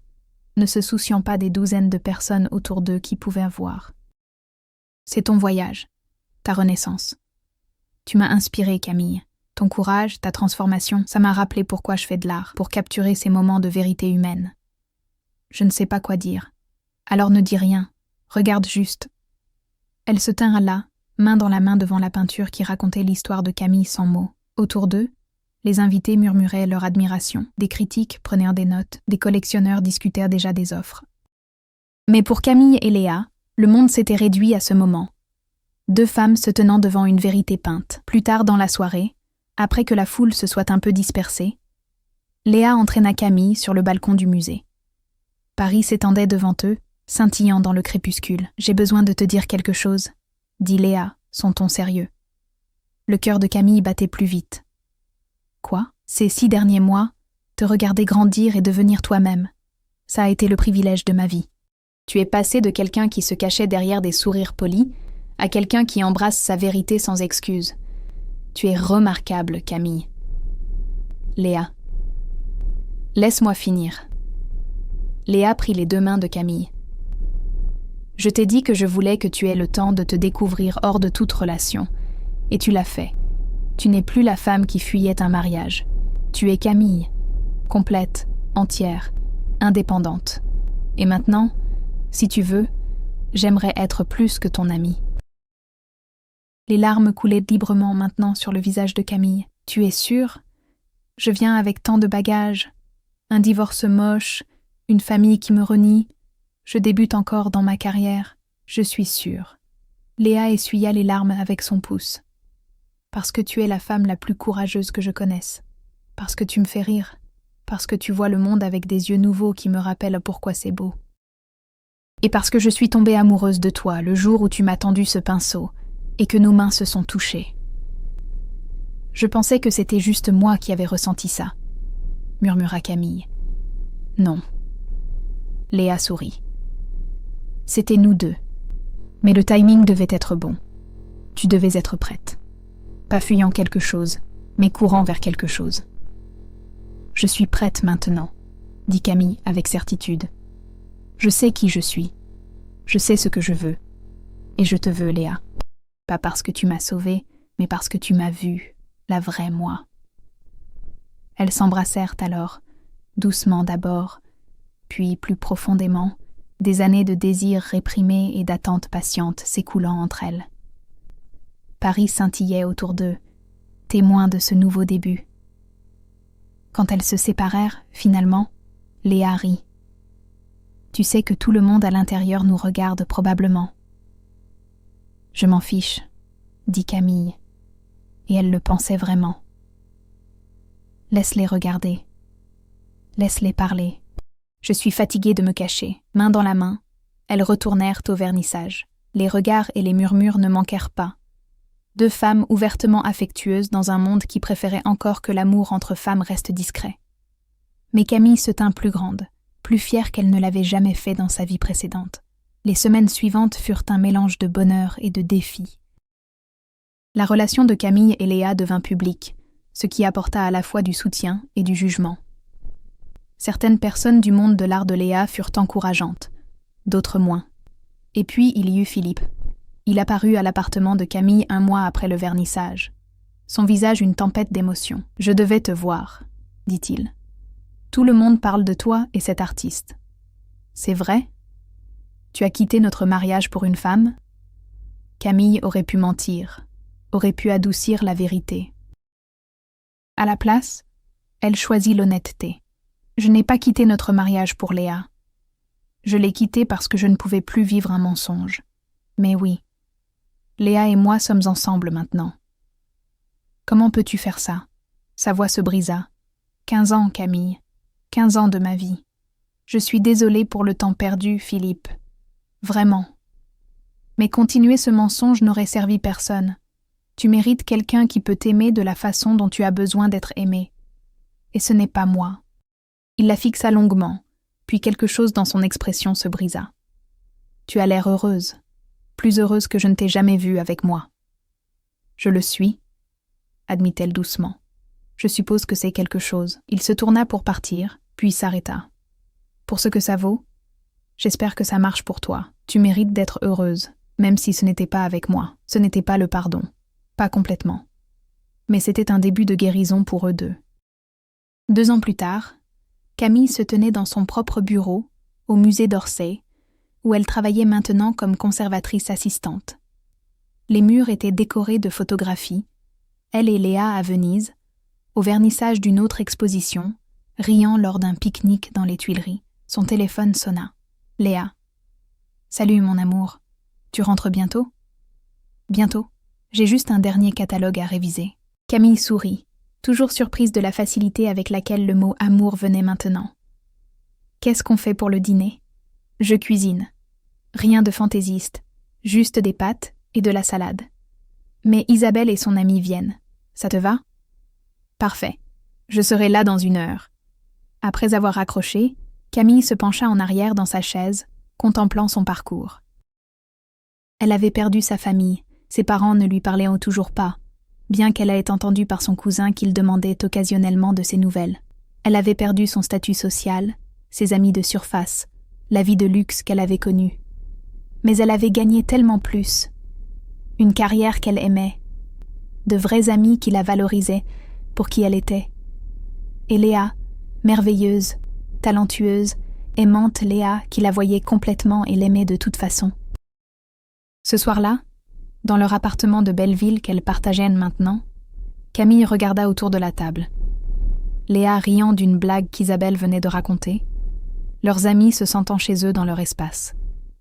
ne se souciant pas des douzaines de personnes autour d'eux qui pouvaient voir. « C'est ton voyage, ta renaissance. Tu m'as inspirée, Camille. Ton courage, ta transformation, ça m'a rappelé pourquoi je fais de l'art, pour capturer ces moments de vérité humaine. Je ne sais pas quoi dire. Alors ne dis rien, regarde juste. » Elles se tinrent là, main dans la main devant la peinture qui racontait l'histoire de Camille sans mots. Autour d'eux, les invités murmuraient leur admiration, des critiques prenaient des notes, des collectionneurs discutèrent déjà des offres. Mais pour Camille et Léa, le monde s'était réduit à ce moment. 2 femmes se tenant devant une vérité peinte. Plus tard dans la soirée, après que la foule se soit un peu dispersée, Léa entraîna Camille sur le balcon du musée. Paris s'étendait devant eux, scintillant dans le crépuscule. « J'ai besoin de te dire quelque chose », dit Léa, son ton sérieux. Le cœur de Camille battait plus vite. « Quoi ? Ces 6 derniers mois, te regarder grandir et devenir toi-même. Ça a été le privilège de ma vie. Tu es passé de quelqu'un qui se cachait derrière des sourires polis à quelqu'un qui embrasse sa vérité sans excuse. Tu es remarquable, Camille. » Léa. « Laisse-moi finir. » Léa prit les 2 mains de Camille. « Je t'ai dit que je voulais que tu aies le temps de te découvrir hors de toute relation, et tu l'as fait. Tu n'es plus la femme qui fuyait un mariage. Tu es Camille, complète, entière, indépendante. Et maintenant, si tu veux, j'aimerais être plus que ton amie. » Les larmes coulaient librement maintenant sur le visage de Camille. « Tu es sûre ? Je viens avec tant de bagages. Un divorce moche, une famille qui me renie. Je débute encore dans ma carrière. Je suis sûre. » Léa essuya les larmes avec son pouce. « Parce que tu es la femme la plus courageuse que je connaisse. Parce que tu me fais rire. Parce que tu vois le monde avec des yeux nouveaux qui me rappellent pourquoi c'est beau. Et parce que je suis tombée amoureuse de toi le jour où tu m'as tendu ce pinceau et que nos mains se sont touchées. Je pensais que c'était juste moi qui avais ressenti ça, murmura Camille. Non. Léa sourit. C'était nous deux. Mais le timing devait être bon. Tu devais être prête. Pas fuyant quelque chose, mais courant vers quelque chose. Je suis prête maintenant, dit Camille avec certitude. Je sais qui je suis. Je sais ce que je veux. Et je te veux, Léa. Pas parce que tu m'as sauvée, mais parce que tu m'as vue, la vraie moi. Elles s'embrassèrent alors, doucement d'abord, puis plus profondément, des années de désirs réprimés et d'attentes patientes s'écoulant entre elles. Paris scintillait autour d'eux, témoin de ce nouveau début. Quand elles se séparèrent, finalement, Léa rit. « Tu sais que tout le monde à l'intérieur nous regarde probablement. » « Je m'en fiche, » dit Camille, et elle le pensait vraiment. « Laisse-les regarder. Laisse-les parler. » Je suis fatiguée de me cacher. Main dans la main, elles retournèrent au vernissage. Les regards et les murmures ne manquèrent pas. Deux femmes ouvertement affectueuses dans un monde qui préférait encore que l'amour entre femmes reste discret. Mais Camille se tint plus grande, plus fière qu'elle ne l'avait jamais fait dans sa vie précédente. Les semaines suivantes furent un mélange de bonheur et de défis. La relation de Camille et Léa devint publique, ce qui apporta à la fois du soutien et du jugement. Certaines personnes du monde de l'art de Léa furent encourageantes, d'autres moins. Et puis il y eut Philippe. Il apparut à l'appartement de Camille un mois après le vernissage. Son visage une tempête d'émotions. « Je devais te voir, » dit-il. « Tout le monde parle de toi et cet artiste. C'est vrai ? Tu as quitté notre mariage pour une femme ? » Camille aurait pu mentir, aurait pu adoucir la vérité. À la place, elle choisit l'honnêteté. Je n'ai pas quitté notre mariage pour Léa. Je l'ai quitté parce que je ne pouvais plus vivre un mensonge. Mais oui, Léa et moi sommes ensemble maintenant. Comment peux-tu faire ça ? Sa voix se brisa. 15 ans, Camille. 15 ans de ma vie. Je suis désolée pour le temps perdu, Philippe. Vraiment. Mais continuer ce mensonge n'aurait servi personne. Tu mérites quelqu'un qui peut t'aimer de la façon dont tu as besoin d'être aimé. Et ce n'est pas moi. Il la fixa longuement, puis quelque chose dans son expression se brisa. Tu as l'air heureuse, plus heureuse que je ne t'ai jamais vue avec moi. Je le suis, admit-elle doucement. Je suppose que c'est quelque chose. Il se tourna pour partir, puis s'arrêta. Pour ce que ça vaut, j'espère que ça marche pour toi. Tu mérites d'être heureuse, même si ce n'était pas avec moi. Ce n'était pas le pardon. Pas complètement. Mais c'était un début de guérison pour eux deux. 2 ans plus tard, Camille se tenait dans son propre bureau, au musée d'Orsay, où elle travaillait maintenant comme conservatrice assistante. Les murs étaient décorés de photographies, elle et Léa à Venise, au vernissage d'une autre exposition, riant lors d'un pique-nique dans les Tuileries. Son téléphone sonna. Léa. « Salut mon amour. Tu rentres bientôt ? » ?»« Bientôt. J'ai juste un dernier catalogue à réviser. » Camille sourit, toujours surprise de la facilité avec laquelle le mot « amour » venait maintenant. « Qu'est-ce qu'on fait pour le dîner ? » ?»« Je cuisine. Rien de fantaisiste, juste des pâtes et de la salade. Mais Isabelle et son amie viennent. Ça te va ? » ?»« Parfait. Je serai là dans 1 heure. » Après avoir raccroché, Camille se pencha en arrière dans sa chaise, contemplant son parcours. Elle avait perdu sa famille, ses parents ne lui parlaient toujours pas, bien qu'elle ait entendu par son cousin qu'il demandait occasionnellement de ses nouvelles. Elle avait perdu son statut social, ses amis de surface, la vie de luxe qu'elle avait connue. Mais elle avait gagné tellement plus. Une carrière qu'elle aimait, de vrais amis qui la valorisaient pour qui elle était. Et Léa, merveilleuse, talentueuse, aimante Léa qui la voyait complètement et l'aimait de toute façon. Ce soir-là, dans leur appartement de Belleville qu'elle partageait maintenant, Camille regarda autour de la table. Léa riant d'une blague qu'Isabelle venait de raconter, leurs amis se sentant chez eux dans leur espace,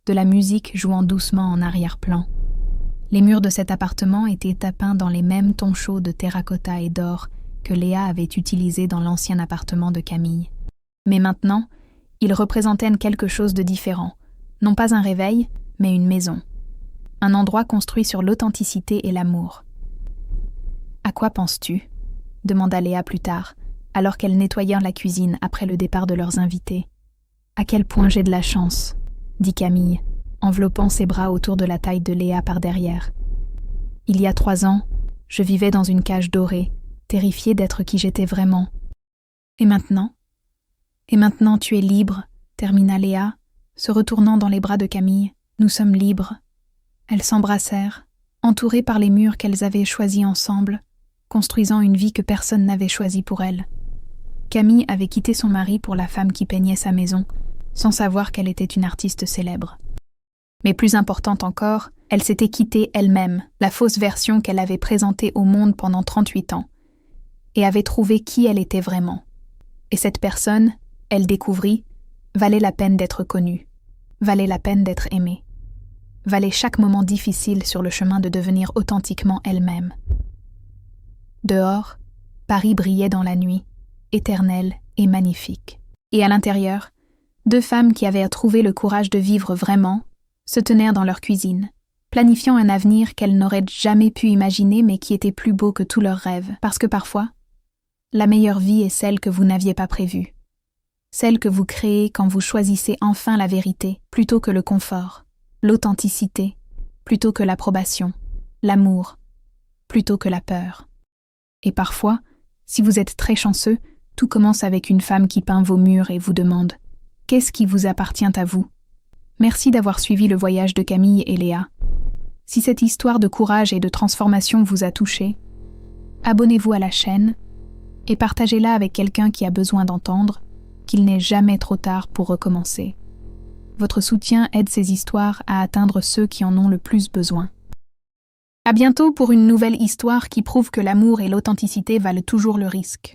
de la musique jouant doucement en arrière-plan. Les murs de cet appartement étaient peints dans les mêmes tons chauds de terracotta et d'or que Léa avait utilisés dans l'ancien appartement de Camille. Mais maintenant, ils représentaient quelque chose de différent, non pas un réveil, mais une maison. Un endroit construit sur l'authenticité et l'amour. À quoi penses-tu ? Demanda Léa plus tard, alors qu'elles nettoyèrent la cuisine après le départ de leurs invités. À quel point j'ai de la chance, dit Camille, enveloppant ses bras autour de la taille de Léa par derrière. Il y a 3 ans, je vivais dans une cage dorée, terrifiée d'être qui j'étais vraiment. Et maintenant ? Et maintenant tu es libre, termina Léa, se retournant dans les bras de Camille. Nous sommes libres. Elles s'embrassèrent, entourées par les murs qu'elles avaient choisis ensemble, construisant une vie que personne n'avait choisie pour elles. Camille avait quitté son mari pour la femme qui peignait sa maison, sans savoir qu'elle était une artiste célèbre. Mais plus importante encore, elle s'était quittée elle-même, la fausse version qu'elle avait présentée au monde pendant 38 ans, et avait trouvé qui elle était vraiment. Et cette personne, elle découvrit, valait la peine d'être connue, valait la peine d'être aimée, valait chaque moment difficile sur le chemin de devenir authentiquement elle-même. Dehors, Paris brillait dans la nuit, éternelle et magnifique. Et à l'intérieur, 2 femmes qui avaient trouvé le courage de vivre vraiment se tenaient dans leur cuisine, planifiant un avenir qu'elles n'auraient jamais pu imaginer mais qui était plus beau que tous leurs rêves. Parce que parfois, la meilleure vie est celle que vous n'aviez pas prévue, celle que vous créez quand vous choisissez enfin la vérité plutôt que le confort, l'authenticité plutôt que l'approbation, l'amour plutôt que la peur. Et parfois, si vous êtes très chanceux, tout commence avec une femme qui peint vos murs et vous demande « Qu'est-ce qui vous appartient à vous ?» Merci d'avoir suivi le voyage de Camille et Léa. Si cette histoire de courage et de transformation vous a touché, abonnez-vous à la chaîne et partagez-la avec quelqu'un qui a besoin d'entendre qu'il n'est jamais trop tard pour recommencer. Votre soutien aide ces histoires à atteindre ceux qui en ont le plus besoin. À bientôt pour une nouvelle histoire qui prouve que l'amour et l'authenticité valent toujours le risque.